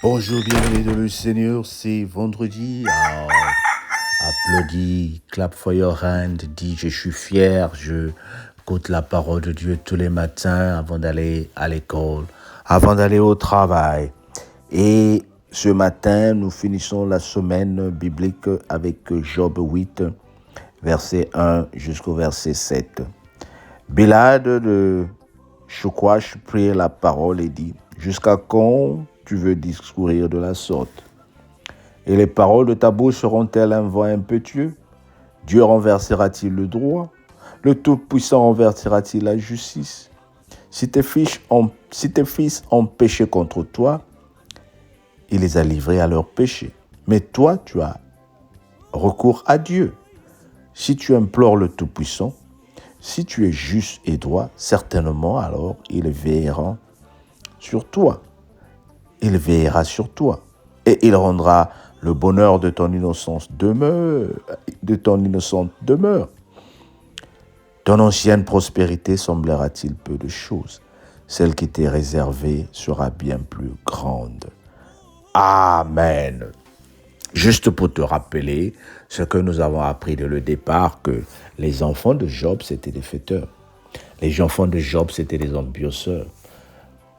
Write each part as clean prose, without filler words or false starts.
Bonjour, bienvenue dans le Seigneur, c'est vendredi. Applaudis, clap for your hand, dis je suis fier, je écoute la parole de Dieu tous les matins avant d'aller à l'école, avant d'aller au travail. Et ce matin, nous finissons la semaine biblique avec Job 8, verset 1 jusqu'au verset 7. Bilhad de Chouquache prit la parole et dit, « Jusqu'à quand tu veux discourir de la sorte? Et les paroles de ta bouche seront-elles un vent impétueux? Dieu renversera-t-il le droit? Le Tout-Puissant renversera-t-il la justice? Si tes fils ont péché contre toi, il les a livrés à leur péché. Mais toi, tu as recours à Dieu. Si tu implores le Tout-Puissant, si tu es juste et droit, certainement alors il veillera sur toi. Il veillera sur toi. Et il rendra le bonheur de ton innocente demeure. Ton ancienne prospérité semblera-t-il peu de choses? Celle qui t'est réservée sera bien plus grande. Amen. Juste pour te rappeler ce que nous avons appris dès le départ, que les enfants de Job, c'était des fêteurs. Les enfants de Job, c'était des ambianceurs.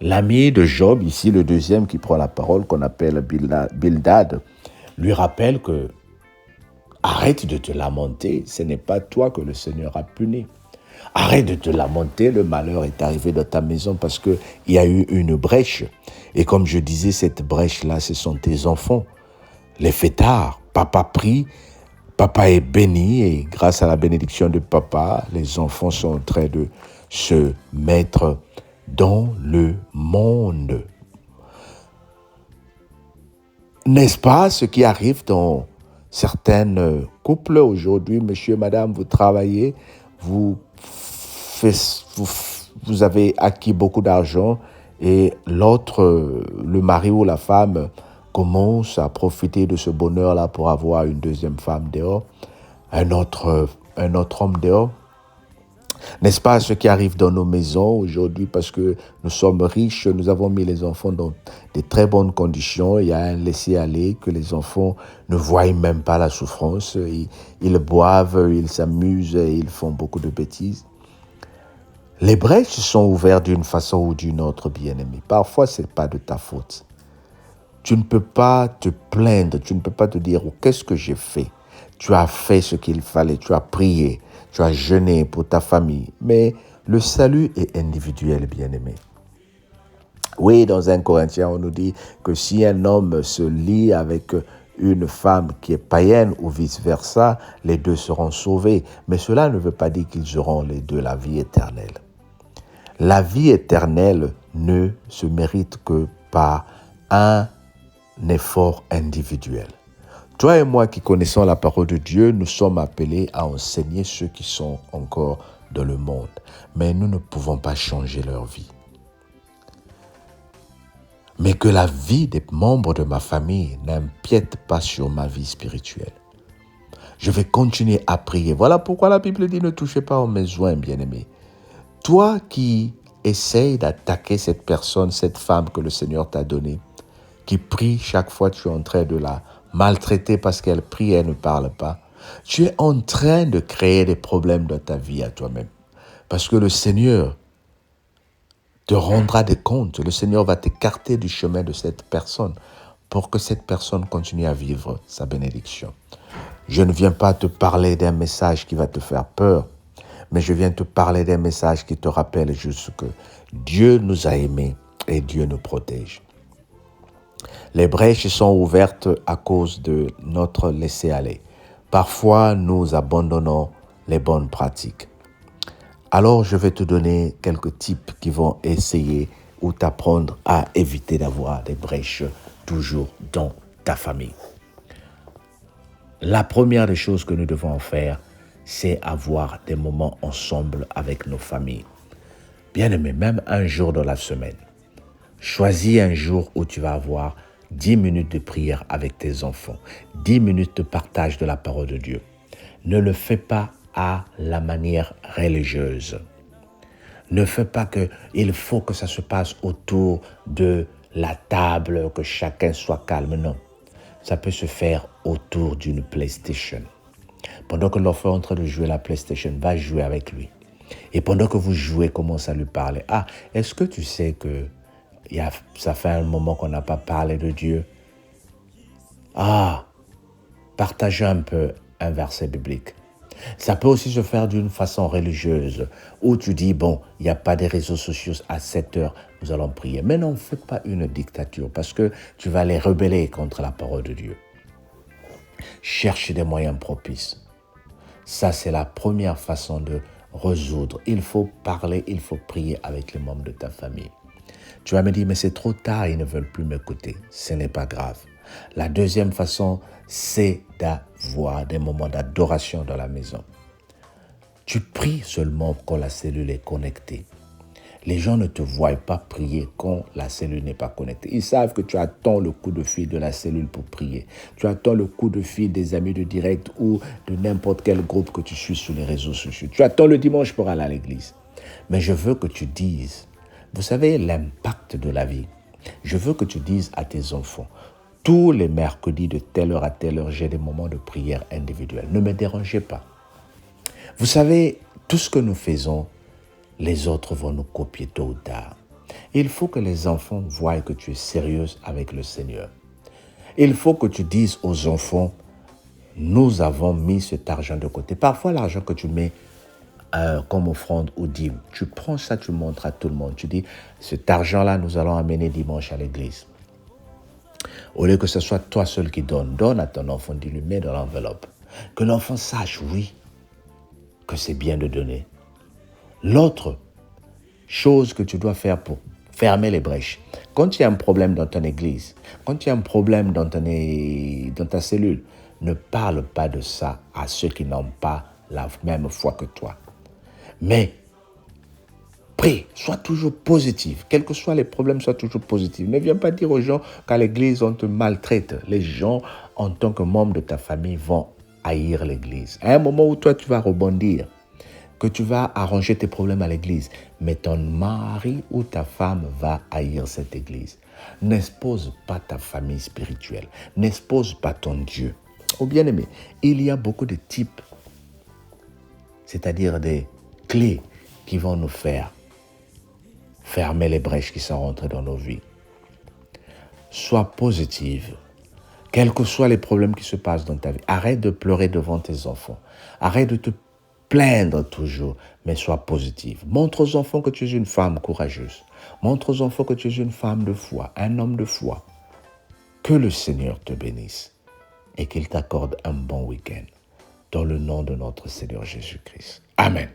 L'ami de Job, ici le deuxième qui prend la parole, qu'on appelle Bildad, lui rappelle que arrête de te lamenter, ce n'est pas toi que le Seigneur a puni. Arrête de te lamenter, le malheur est arrivé dans ta maison parce qu'il y a eu une brèche. Et comme je disais, cette brèche-là, ce sont tes enfants. Les fêtards, papa prie, papa est béni et grâce à la bénédiction de papa, les enfants sont en train de se mettre dans le monde. N'est-ce pas ce qui arrive dans certains couples aujourd'hui? Monsieur, madame, vous travaillez, vous avez acquis beaucoup d'argent et l'autre, le mari ou la femme, commence à profiter de ce bonheur-là pour avoir une deuxième femme dehors, un autre homme dehors. N'est-ce pas ce qui arrive dans nos maisons aujourd'hui parce que nous sommes riches, nous avons mis les enfants dans de très bonnes conditions, il y a un laisser-aller que les enfants ne voient même pas la souffrance, ils boivent, ils s'amusent, ils font beaucoup de bêtises. Les brèches sont ouvertes d'une façon ou d'une autre, bien-aimé. Parfois, ce n'est pas de ta faute. Tu ne peux pas te plaindre, tu ne peux pas te dire « qu'est-ce que j'ai fait ?» Tu as fait ce qu'il fallait, tu as prié, tu as jeûné pour ta famille. Mais le salut est individuel, bien-aimé. Oui, dans 1 Corinthiens, on nous dit que si un homme se lie avec une femme qui est païenne ou vice-versa, les deux seront sauvés. Mais cela ne veut pas dire qu'ils auront les deux la vie éternelle. La vie éternelle ne se mérite que par un effort individuel. Toi et moi qui connaissons la parole de Dieu, nous sommes appelés à enseigner ceux qui sont encore dans le monde. Mais nous ne pouvons pas changer leur vie. Mais que la vie des membres de ma famille n'empiète pas sur ma vie spirituelle. Je vais continuer à prier. Voilà pourquoi la Bible dit ne touchez pas aux mes joints, bien-aimés. Toi qui essayes d'attaquer cette personne, cette femme que le Seigneur t'a donnée, qui prie chaque fois, tu es en train de la maltraiter parce qu'elle prie et elle ne parle pas. Tu es en train de créer des problèmes dans ta vie à toi-même. Parce que le Seigneur te rendra des comptes. Le Seigneur va t'écarter du chemin de cette personne pour que cette personne continue à vivre sa bénédiction. Je ne viens pas te parler d'un message qui va te faire peur, mais je viens te parler d'un message qui te rappelle juste que Dieu nous a aimés et Dieu nous protège. Les brèches sont ouvertes à cause de notre laisser-aller. Parfois, nous abandonnons les bonnes pratiques. Alors, je vais te donner quelques tips qui vont essayer ou t'apprendre à éviter d'avoir des brèches toujours dans ta famille. La première des choses que nous devons faire, c'est avoir des moments ensemble avec nos familles. Bien-aimé, même un jour dans la semaine. Choisis un jour où tu vas avoir 10 minutes de prière avec tes enfants, 10 minutes de partage de la parole de Dieu. Ne le fais pas à la manière religieuse. Ne fais pas qu'il faut que ça se passe autour de la table, que chacun soit calme. Non. Ça peut se faire autour d'une PlayStation. Pendant que l'enfant est en train de jouer à la PlayStation, va jouer avec lui. Et pendant que vous jouez, commence à lui parler. Ah, est-ce que tu sais que ça fait un moment qu'on n'a pas parlé de Dieu? Ah, partagez un peu un verset biblique. Ça peut aussi se faire d'une façon religieuse, où tu dis, bon, il n'y a pas de réseaux sociaux à 7 heures, nous allons prier. Mais non, ne fais pas une dictature, parce que tu vas les rebeller contre la parole de Dieu. Cherche des moyens propices. Ça, c'est la première façon de résoudre. Il faut parler, il faut prier avec les membres de ta famille. Tu vas me dire, mais c'est trop tard, ils ne veulent plus m'écouter. Ce n'est pas grave. La deuxième façon, c'est d'avoir des moments d'adoration dans la maison. Tu pries seulement quand la cellule est connectée. Les gens ne te voient pas prier quand la cellule n'est pas connectée. Ils savent que tu attends le coup de fil de la cellule pour prier. Tu attends le coup de fil des amis de direct ou de n'importe quel groupe que tu suis sur les réseaux sociaux. Tu attends le dimanche pour aller à l'église. Mais je veux que tu dises, vous savez l'impact de la vie. Je veux que tu dises à tes enfants, tous les mercredis de telle heure à telle heure, j'ai des moments de prière individuelle. Ne me dérangez pas. Vous savez, tout ce que nous faisons, les autres vont nous copier tôt ou tard. Il faut que les enfants voient que tu es sérieuse avec le Seigneur. Il faut que tu dises aux enfants, nous avons mis cet argent de côté. Parfois, l'argent que tu mets comme offrande ou dîme, tu prends ça, tu montres à tout le monde. Tu dis, cet argent-là, nous allons amener dimanche à l'église. Au lieu que ce soit toi seul qui donne à ton enfant, dis-lui, mets dans l'enveloppe. Que l'enfant sache, oui, que c'est bien de donner. L'autre chose que tu dois faire pour fermer les brèches, quand il y a un problème dans ton église, quand il y a un problème dans ta cellule, ne parle pas de ça à ceux qui n'ont pas la même foi que toi. Mais prie, sois toujours positif. Quels que soient les problèmes, sois toujours positif. Ne viens pas dire aux gens qu'à l'église, on te maltraite. Les gens, en tant que membre de ta famille, vont haïr l'église. À un moment où toi, tu vas rebondir, que tu vas arranger tes problèmes à l'église, mais ton mari ou ta femme va haïr cette église. N'expose pas ta famille spirituelle. N'expose pas ton Dieu. Oh bien-aimé, il y a beaucoup de types, c'est-à-dire des clés qui vont nous faire fermer les brèches qui sont rentrées dans nos vies. Sois positive. Quels que soient les problèmes qui se passent dans ta vie, arrête de pleurer devant tes enfants. Arrête de te plaindre toujours, mais sois positive. Montre aux enfants que tu es une femme courageuse. Montre aux enfants que tu es une femme de foi, un homme de foi. Que le Seigneur te bénisse et qu'il t'accorde un bon week-end. Dans le nom de notre Seigneur Jésus-Christ. Amen.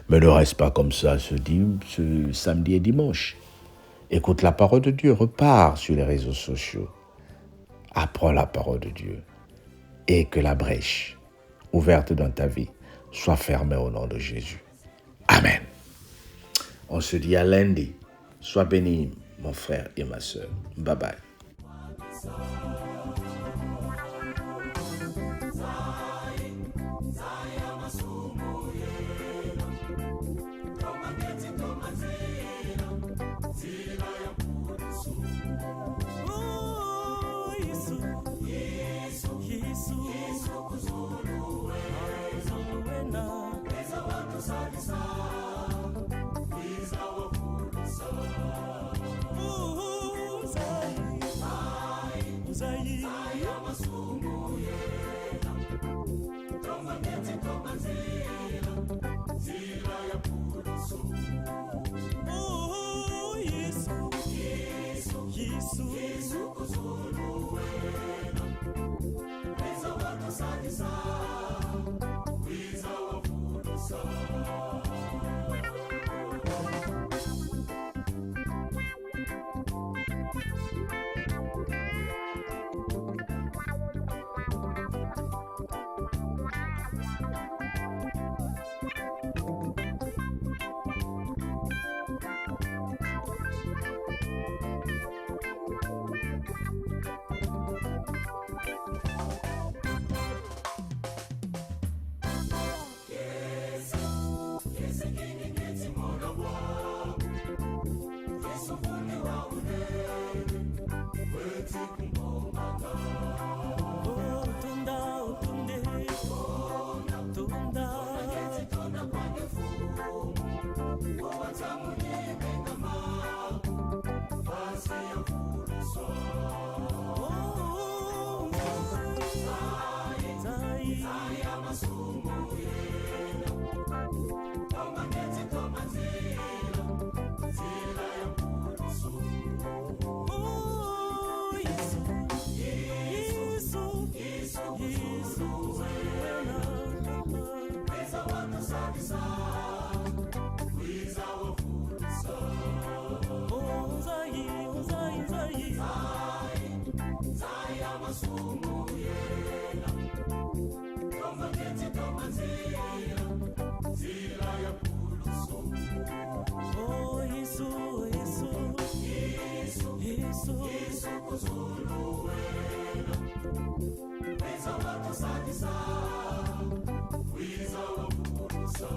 Mais ne reste pas comme ça ce samedi et dimanche. Écoute la parole de Dieu, repars sur les réseaux sociaux. Apprends la parole de Dieu et que la brèche ouverte dans ta vie soit fermée au nom de Jésus. Amen. On se dit à lundi. Sois béni, mon frère et ma sœur. Bye bye. Oh Yesu, Yesu, Yesu, Yesu kuzulu wena. Wiza watu sadisa, wiza wakurusa.